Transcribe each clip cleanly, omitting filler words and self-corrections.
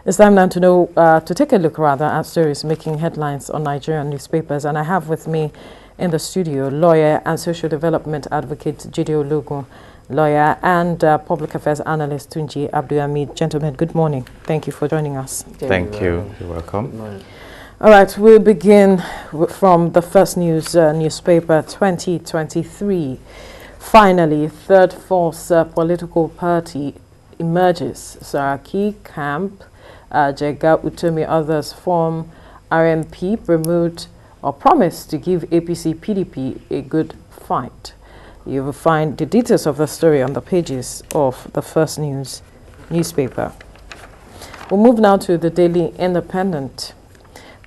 It's time now to take a look rather at stories making headlines on Nigerian newspapers, and I have with me in the studio lawyer and social development advocate Jide Ologun, lawyer and public affairs analyst Tunji Abdulhammed. Gentlemen, good morning. Thank you for joining us. Thank you. You're welcome. All right, we'll begin from the First News newspaper 2023. Finally, third force political party emerges. Saraki, Camp, Jega, Utomi, others form RMP, promote or promise to give APC PDP a good fight. You will find the details of the story on the pages of the First News newspaper. We'll move now to the Daily Independent.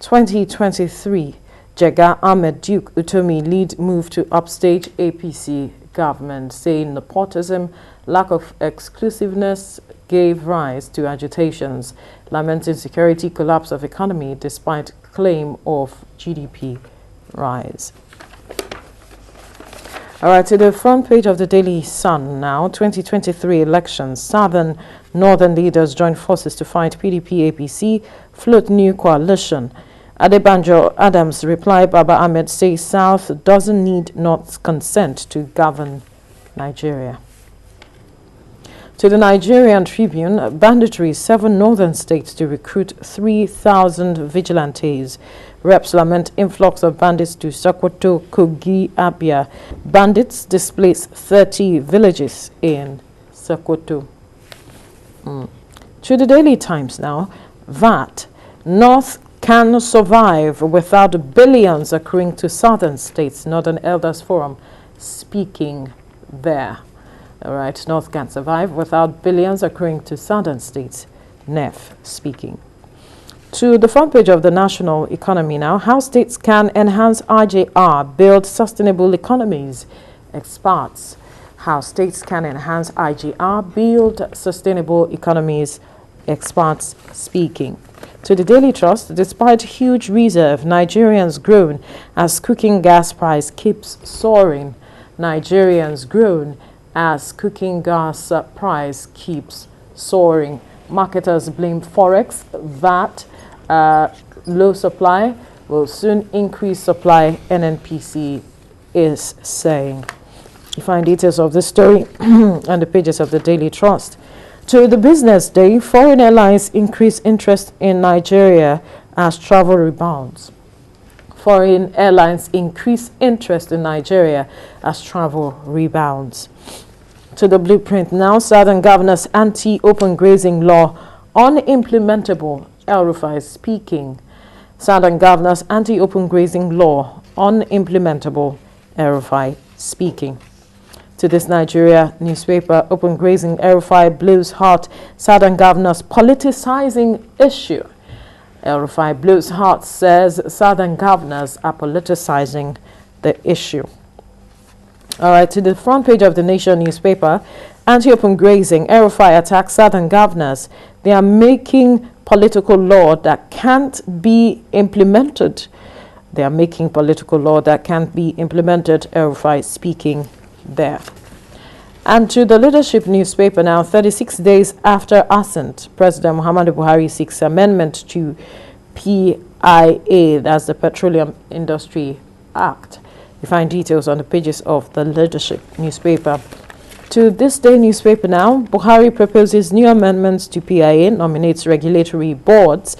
2023, Jega, Ahmed, Duke, Utomi lead move to upstage APC government, saying nepotism, lack of exclusiveness gave rise to agitations, lamenting security, collapse of economy despite claim of GDP rise. All right, to the front page of the Daily Sun now. 2023 elections. Southern, northern leaders join forces to fight PDP, APC, float new coalition. Adebanjo Adams reply, Baba Ahmed says South doesn't need North's consent to govern Nigeria. To the Nigerian Tribune, banditry, 7 northern states to recruit 3,000 vigilantes. Reps lament influx of bandits to Sokoto, Kogi, Abia. Bandits displace 30 villages in Sokoto. To the Daily Times now, VAT, North can survive without billions accruing to southern states. Northern Elders Forum speaking there. All right, North can survive without billions accruing to southern states. NEF speaking. To the front page of the national economy now, how states can enhance IJR, build sustainable economies. Experts. How states can enhance IJR, build sustainable economies. Experts speaking. To the Daily Trust, despite huge reserve, Nigerians groan as cooking gas price keeps soaring. Nigerians groan as cooking gas price keeps soaring. Marketers blame Forex, VAT, low supply will soon increase supply, NNPC is saying. You find details of this story on the pages of the Daily Trust. To the Business Day, foreign airlines increase interest in Nigeria as travel rebounds. Foreign airlines increase interest in Nigeria as travel rebounds. To the Blueprint now, Southern governors anti-open grazing law unimplementable. Rufai is speaking. Southern governors anti-open grazing law unimplementable. Rufai speaking. To this Nigeria newspaper, open grazing, Rufai blows hot. Southern governors politicizing issue. Rufai blows hot, says Southern governors are politicizing the issue. All right, to the front page of the Nation newspaper, anti-open grazing, Rufai attacks Southern governors. They are making political law that can't be implemented. They are making political law that can't be implemented. Rufai speaking there. And to the Leadership newspaper now, 36 days after assent, President Muhammadu Buhari seeks amendment to PIA, that's the Petroleum Industry Act. You find details on the pages of the Leadership newspaper. To This Day newspaper now, Buhari proposes new amendments to PIA, nominates regulatory boards,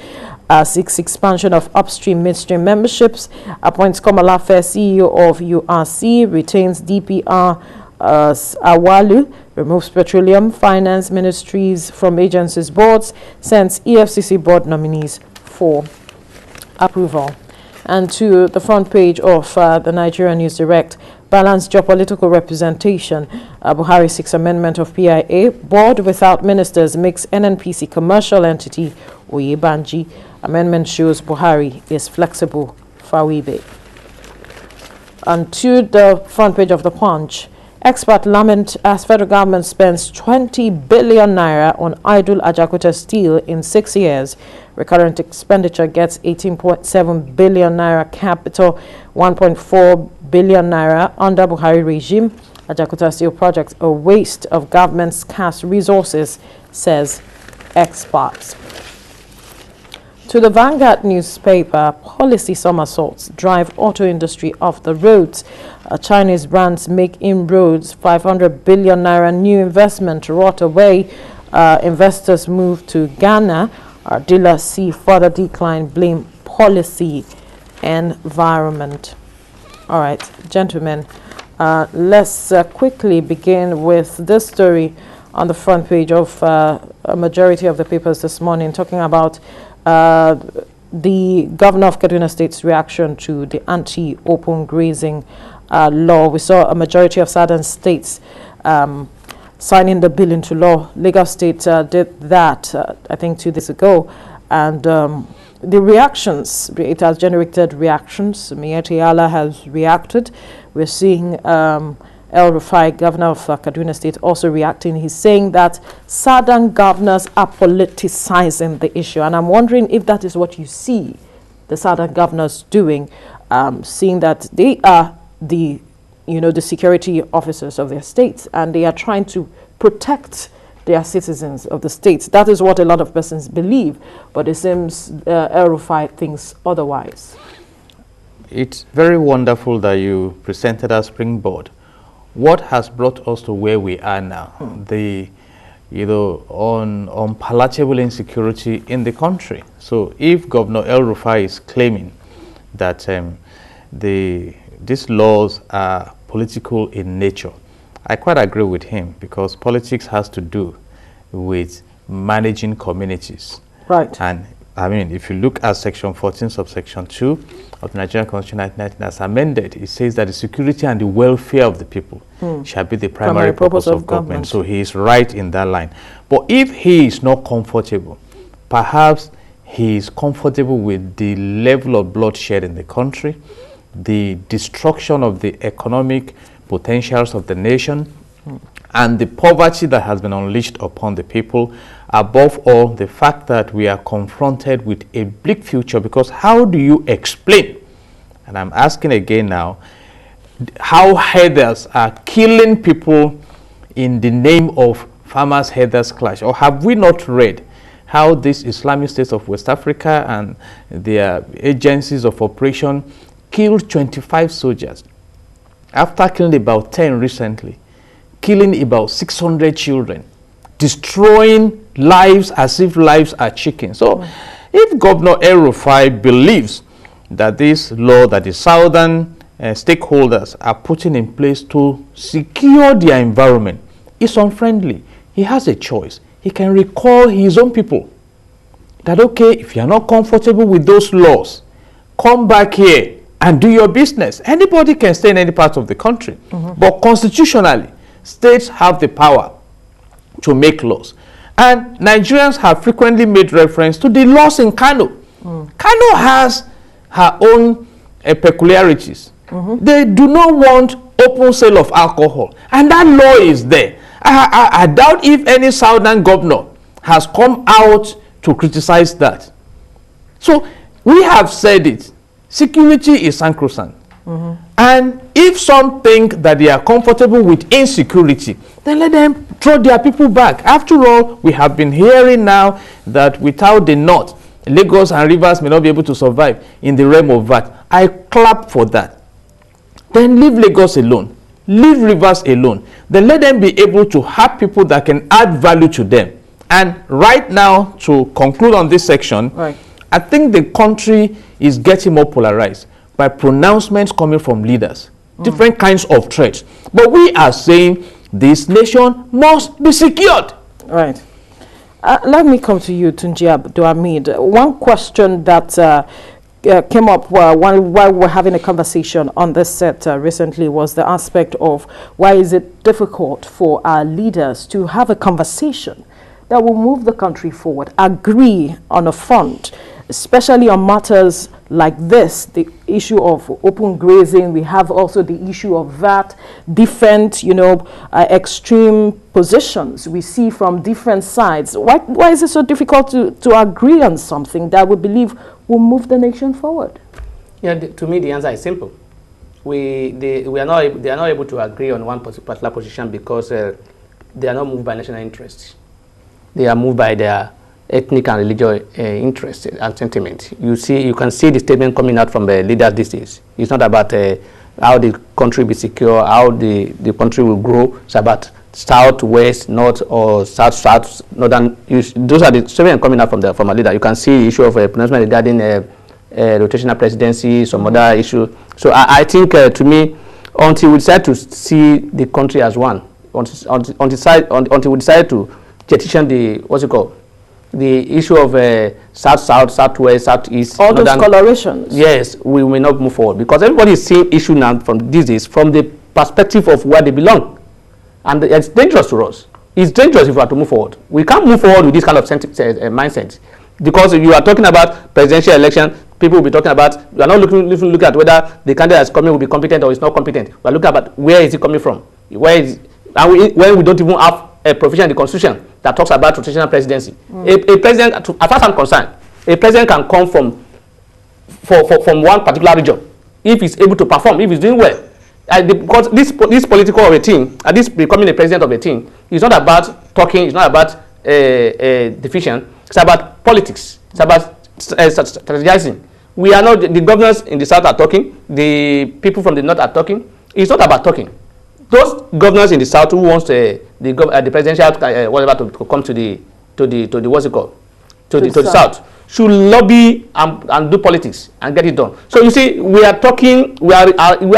seeks expansion of upstream midstream memberships, appoints Komalafe CEO of URC, retains DPR Awalu, removes petroleum finance ministries from agencies' boards, sends EFCC board nominees for approval. And to the front page of the Nigerian News Direct, balanced geopolitical representation. Buhari seeks amendment of PIA. Board without ministers makes NNPC commercial entity. Oyebanji. Amendment shows Buhari is flexible. Fawibe. And to the front page of the Punch, expert lament as federal government spends 20 billion naira on idle Ajakuta steel in 6 years. Recurrent expenditure gets 18.7 billion naira, capital 1.4 billion naira under Buhari regime. Ajakuta steel project a waste of government's scarce resources, says experts. To the Vanguard newspaper, policy somersaults drive auto industry off the roads. Chinese brands make inroads, 500 billion naira new investment rot away. Investors move to Ghana. Dealers see further decline, blame policy environment. All right, gentlemen, let's quickly begin with this story on the front page of a majority of the papers this morning, talking about the governor of Kaduna State's reaction to the anti-open grazing law. We saw a majority of southern states signing the bill into law. Lagos State did that, I think, 2 days ago. And the reactions, it has generated reactions. Miyetti Allah has reacted. We're seeing Rufai, governor of Kaduna State, also reacting. He's saying that southern governors are politicizing the issue. And I'm wondering if that is what you see the southern governors doing, seeing that they are the security officers of their states, and they are trying to protect their citizens of the states. That is what a lot of persons believe, but it seems Rufai thinks otherwise. It's very wonderful that you presented a springboard. What has brought us to where we are now? The unpalatable insecurity in the country. So if Governor Rufai is claiming that these laws are political in nature, I quite agree with him, because politics has to do with managing communities. Right. And I mean, if you look at Section 14, subsection 2 of the Nigerian Constitution 1919 as amended, it says that the security and the welfare of the people shall be the primary purpose of government. So he is right in that line. But if he is not comfortable, perhaps he is comfortable with the level of bloodshed in the country, the destruction of the economic potentials of the nation, and the poverty that has been unleashed upon the people. Above all, the fact that we are confronted with a bleak future, because how do you explain, and I'm asking again now, how herders are killing people in the name of farmers herders clash? Or have we not read how these Islamic states of West Africa and their agencies of operation killed 25 soldiers after killing about 10 recently, killing about 600 children, destroying lives as if lives are chicken? So if Governor Rufai believes that this law that the southern stakeholders are putting in place to secure their environment is unfriendly, he has a choice. He can recall his own people that, okay, if you're not comfortable with those laws, come back here and do your business. Anybody can stay in any part of the country. But constitutionally, states have the power to make laws. And Nigerians have frequently made reference to the laws in Kano. Kano has her own peculiarities. They do not want open sale of alcohol, and that law is there. I doubt if any southern governor has come out to criticize that. So we have said it. Security is sacrosanct. And if some think that they are comfortable with insecurity, then let them throw their people back. After all, we have been hearing now that without the North, Lagos and Rivers may not be able to survive in the realm of that. I clap for that. Then leave Lagos alone. Leave Rivers alone. Then let them be able to have people that can add value to them. And right now, to conclude on this section, I think the country is getting more polarized by pronouncements coming from leaders, different kinds of threats. But we are saying this nation must be secured. Right. Let me come to you, Tunji Abdulhammed. One question that came up while we were having a conversation on this set recently was the aspect of why is it difficult for our leaders to have a conversation that will move the country forward, agree on a front, especially on matters like this, the issue of open grazing. We have also the issue of that, different, extreme positions we see from different sides. Why is it so difficult to agree on something that we believe will move the nation forward? Yeah, to me, the answer is simple. They are not able to agree on one particular position because they are not moved by national interests. They are moved by their ethnic and religious interest and sentiment. You can see the statement coming out from the leaders these days. It's not about how the country will be secure, how the country will grow. It's about south, west, north, or south, northern. Those are the statements coming out from a leader. You can see the issue of pronouncement regarding rotational presidency, some other issue. So I think, to me, until we decide to see the country as one, until we decide to petition the issue of south, southwest, southeast, all those colorations. Yes, we may not move forward because everybody is seeing issue now from this is from the perspective of where they belong, and it's dangerous to us. It's dangerous if we are to move forward. We can't move forward with this kind of mindset because if you are talking about presidential election, people will be talking about. We are not looking at whether the candidate that's coming will be competent or is not competent. We are looking about where is he coming from, when we don't even have a provision in the constitution that talks about rotational presidency. A president, as far as I'm concerned, a president can come from one particular region if he's able to perform, if he's doing well. Because this political of a team, this becoming a president of a team, is not about talking, it's not about division, it's about politics, it's about strategizing. We are not, the governors in the south are talking, the people from the north are talking. It's not about talking. Those governors in the south who wants the presidential whatever to come to the what's it called to the south should lobby and do politics and get it done. So you see, we are talking where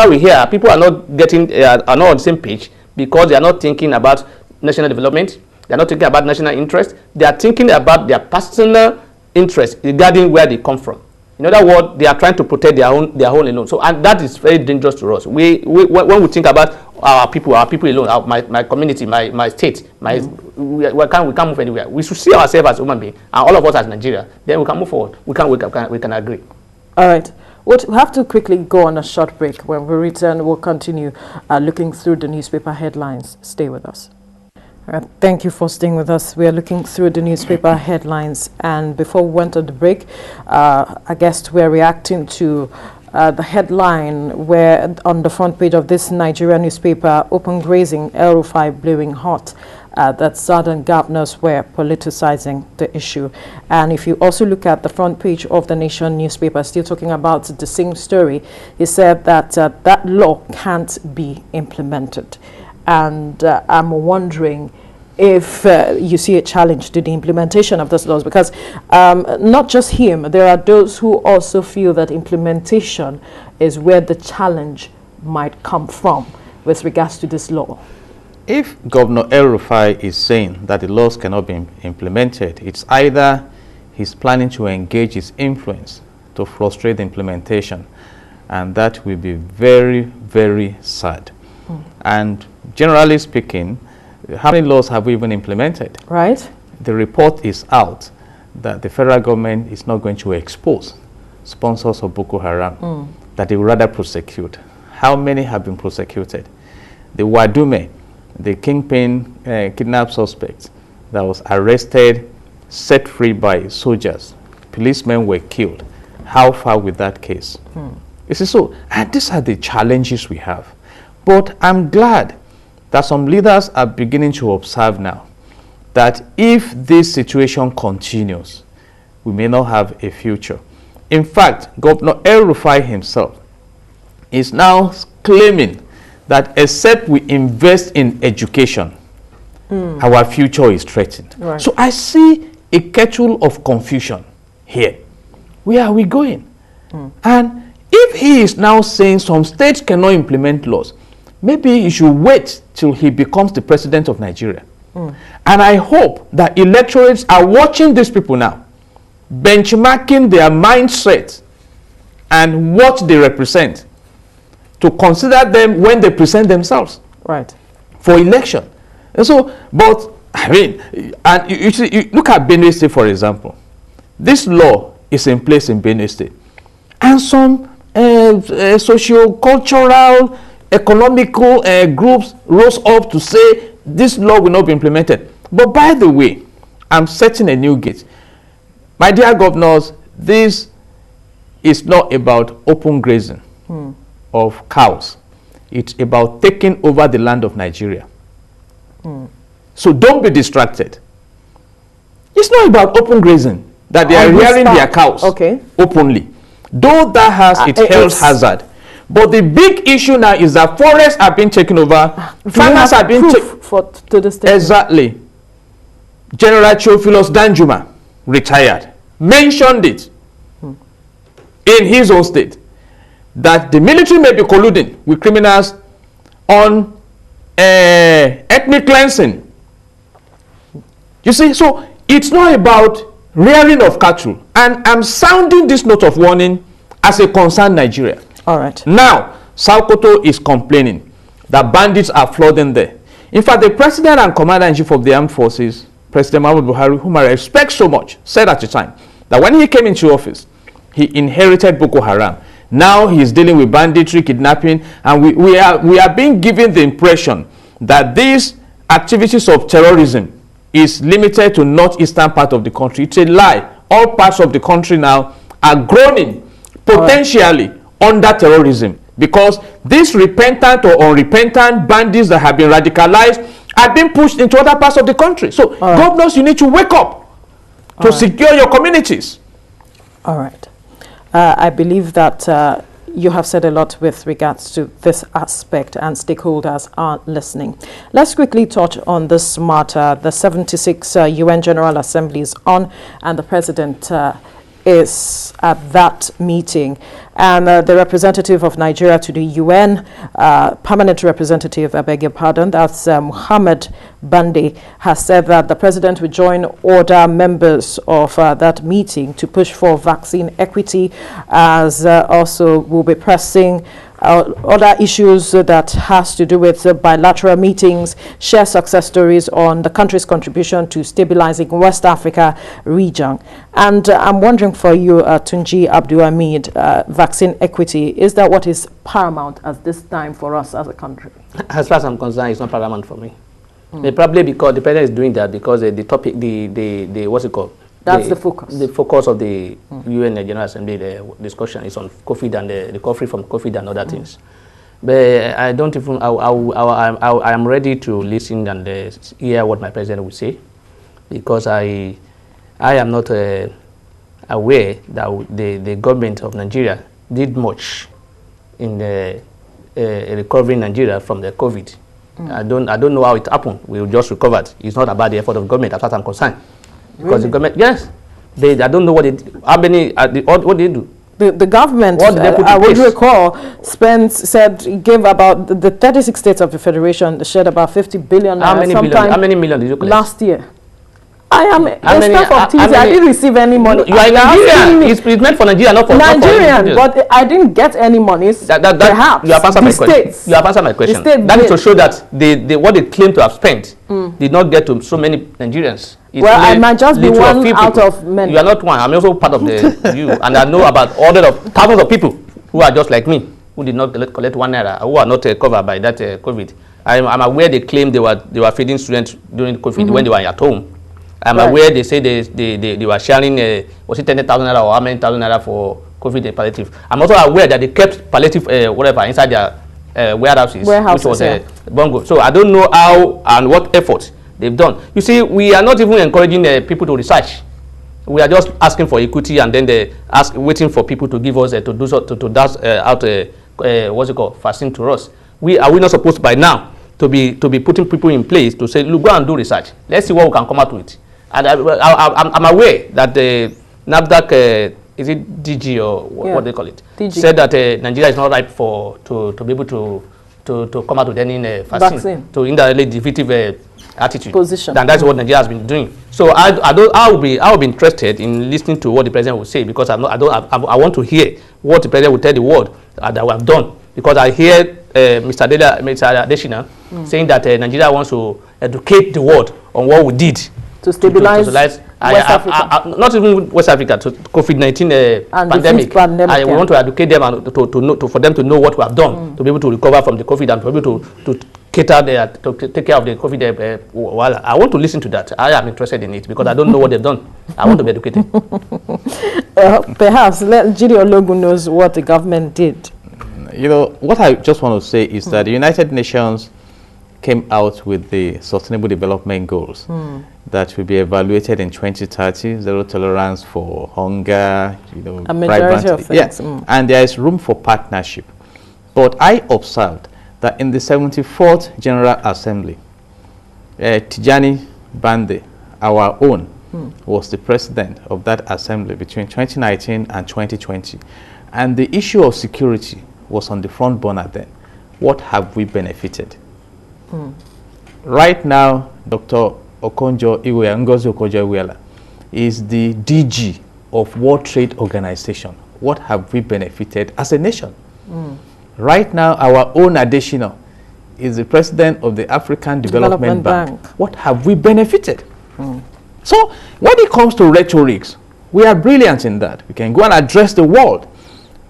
we hear people are not getting are not on the same page because they are not thinking about national development. They are not thinking about national interest. They are thinking about their personal interest regarding where they come from. In other words, they are trying to protect their own alone. So, and that is very dangerous to us. When we think about our people alone, my community, my state, we can't move anywhere. We should see ourselves as human beings, and all of us as Nigeria. Then we can move forward. We can agree. All right. We'll have to quickly go on a short break. When we return, we'll continue looking through the newspaper headlines. Stay with us. All right, thank you for staying with us. We are looking through the newspaper headlines, and before we went on the break, I guess we're reacting to the headline where on the front page of this Nigerian newspaper, open grazing, Rufai blowing hot, that southern governors were politicizing the issue. And if you also look at the front page of the Nation newspaper, still talking about the same story, he said that that law can't be implemented. And I'm wondering if you see a challenge to the implementation of those laws, because not just him, there are those who also feel that implementation is where the challenge might come from with regards to this law. If Governor El-Rufai is saying that the laws cannot be implemented, it's either he's planning to engage his influence to frustrate the implementation, and that will be very, very sad. And generally speaking, how many laws have we even implemented? Right. The report is out that the federal government is not going to expose sponsors of Boko Haram, that they will rather prosecute. How many have been prosecuted? The Wadume, the kingpin kidnap suspect that was arrested, set free by soldiers. Policemen were killed. How far with that case? You see, so, and these are the challenges we have. But I'm glad that some leaders are beginning to observe now that if this situation continues, we may not have a future. In fact, Governor El-Rufai himself is now claiming that except we invest in education, our future is threatened. Right. So I see a kettle of confusion here. Where are we going? And if he is now saying some states cannot implement laws, maybe he should wait till he becomes the president of Nigeria. And I hope that electorates are watching these people now, benchmarking their mindset and what they represent, to consider them when they present themselves for election. And so, but I mean, and you look at Benue State, for example. This law is in place in Benue State, and some socio-cultural, economical groups rose up to say this law will not be implemented. But by the way, I'm setting a new gate. My dear governors, this is not about open grazing of cows. It's about taking over the land of Nigeria. So don't be distracted. It's not about open grazing, that they are rearing their cows openly. Though that has its health hazard. But the big issue now is that forests are being taken over. Farmers are being taken to the state. Exactly. General Theophilus Danjuma, retired, mentioned it in his own state, that the military may be colluding with criminals on ethnic cleansing. You see, so it's not about rearing of cattle. And I'm sounding this note of warning as a concerned Nigeria. All right. Now, Sokoto is complaining that bandits are flooding there. In fact, the president and commander-in-chief of the armed forces, President Muhammadu Buhari, whom I respect so much, said at the time that when he came into office, he inherited Boko Haram. Now he is dealing with banditry, kidnapping, and we are being given the impression that these activities of terrorism is limited to northeastern part of the country. It's a lie. All parts of the country now are groaning potentially under terrorism, because these repentant or unrepentant bandits that have been radicalized are being pushed into other parts of the country. So governors, you need to wake up to secure your communities. All right. I believe that you have said a lot with regards to this aspect, and stakeholders are listening. Let's quickly touch on this matter. The 76 UN General Assembly is on, and the president is at that meeting. And the representative of Nigeria to the UN, permanent representative, I beg your pardon, that's Mohammed Bande, has said that the president will join other members of that meeting to push for vaccine equity, as also will be pressing other issues that has to do with bilateral meetings, share success stories on the country's contribution to stabilizing West Africa region. And I'm wondering for you, Tunji Abdulhammed, vaccine equity, is that what is paramount at this time for us as a country? As far as I'm concerned, it's not paramount for me. Probably because the president is doing that because the topic, the what's it called? That's the focus. The focus of the UN General Assembly, the discussion is on COVID and the recovery from COVID and other things. But I don't even, I am ready to listen and hear what my president will say, because I am not aware that the government of Nigeria did much in recovering Nigeria from the COVID. I don't know how it happened. We just recovered. It's not about the effort of government, as far as I'm concerned. Because the government, yes, I don't know what what they do. The government, I would recall, gave about the 36 states of the federation shared about 50 billion. How many million did you collect? Last year. I am a staff of TVC. I didn't receive any money. You are Nigerian. It's meant for Nigeria, not for Nigerian. But I didn't get any money. Perhaps you have answered my question. You have answered my question. That is to show that what they claim to have spent did not get to so many Nigerians. Well, I might just be one out of many. You are not one. I'm also part of you, and I know about hundreds of thousands of people who are just like me, who did not collect 1 naira, who are not covered by that COVID. I'm aware they claim they were feeding students during COVID when they were at home. I'm aware they say they were sharing, was it 10,000 naira or how many thousand naira for COVID palliative. I'm also aware that they kept palliative whatever inside their warehouses, which was bongo. So I don't know how and what effort they've done. You see, we are not even encouraging people to research. We are just asking for equity, and then waiting for people to give us to dash out what's it called, vaccine to us. Are we not supposed by now to be putting people in place to say, look, go and do research. Let's see what we can come out with. And I'm aware that the NAFDAC, is it DG or what they call it, DG, said that Nigeria is not ripe to be able to come out with any vaccine to indirectly defeative attitude. Position. And that's what Nigeria has been doing. So I will be interested in listening to what the president will say, because I want to hear what the president will tell the world that we have done, because I hear Mr. Adeshina saying that Nigeria wants to educate the world on what we did to stabilize West Africa. Not even West Africa, to COVID-19 pandemic. We want to educate them and for them to know what we have done to be able to recover from the COVID and to be able to cater to take care of the COVID. I want to listen to that. I am interested in it because I don't know what they've done. I want to be educated. Perhaps Jide Ologun knows what the government did. You know, what I just want to say is that the United Nations came out with the Sustainable Development Goals that will be evaluated in 2030, zero tolerance for hunger, a majority of things. And there is room for partnership. But I observed that in the 74th General Assembly, Tijani Bande, our own, was the president of that assembly between 2019 and 2020. And the issue of security was on the front burner then. What have we benefited? Right now, Dr. Ngozi Okonjo-Iweala is the DG of World Trade Organization. What have we benefited as a nation? Right now, our own Adesina is the president of the African Development Bank. What have we benefited? So, when it comes to rhetorics, we are brilliant in that. We can go and address the world.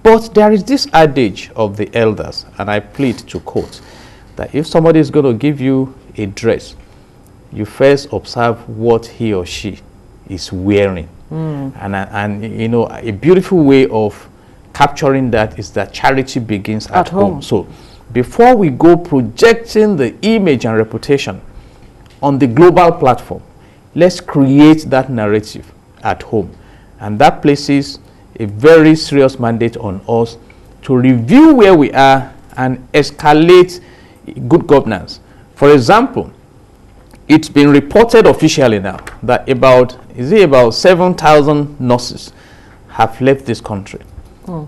But there is this adage of the elders, and I plead to quote, that if somebody is going to give you a dress, you first observe what he or she is wearing. And you know, a beautiful way of capturing that is that charity begins at home. So before we go projecting the image and reputation on the global platform, let's create that narrative at home. And that places a very serious mandate on us to review where we are and escalate good governance. For example, it's been reported officially now that about 7,000 nurses have left this country.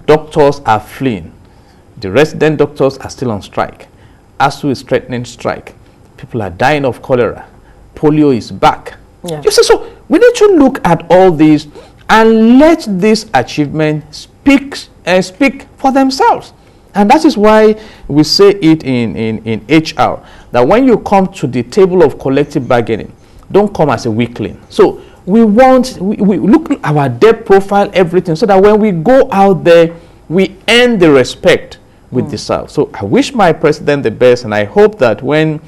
Doctors are fleeing. The resident doctors are still on strike. ASU is threatening strike. People are dying of cholera. Polio is back. You see, so we need to look at all these and let this achievement speak for themselves. And that is why we say it in HR, that when you come to the table of collective bargaining, don't come as a weakling. So we look at our debt profile, everything, so that when we go out there, we earn the respect we deserve. So I wish my president the best, and I hope that when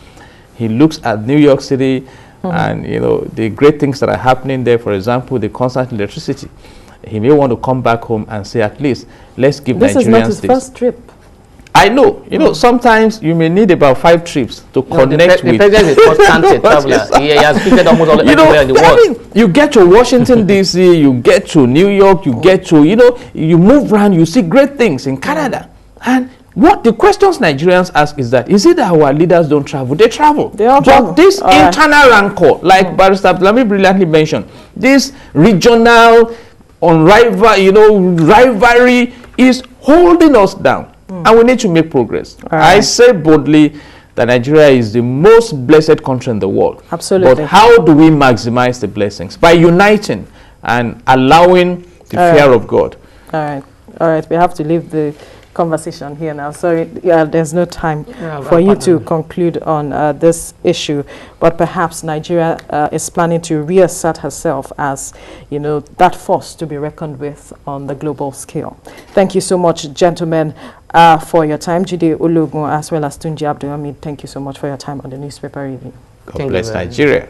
he looks at New York City and the great things that are happening there, for example, the constant electricity, he may want to come back home and say, at least let's give Nigerians this. This is not his first trip. I know. Sometimes you may need about 5 trips to connect with. The president is constant traveler. He has visited almost all everywhere in the world. I mean, you get to Washington, D.C., you get to New York, you get to, you move around, you see great things in Canada. And what the questions Nigerians ask is that, is it that our leaders don't travel? They travel. They all travel. But this internal rancor, like Barrister Abdulhammed brilliantly mentioned, this regional rivalry is holding us down. And we need to make progress. I say boldly that Nigeria is the most blessed country in the world. Absolutely. But how do we maximize the blessings? By uniting and allowing the fear of God. All right. We have to leave the conversation here now. Sorry, there's no time for you to conclude on this issue, but perhaps Nigeria is planning to reassert herself as, that force to be reckoned with on the global scale. Thank you so much, gentlemen, for your time. Jide, Ologun, as well as Tunji, Abdulhammed, thank you so much for your time on the newspaper review. God bless Nigeria.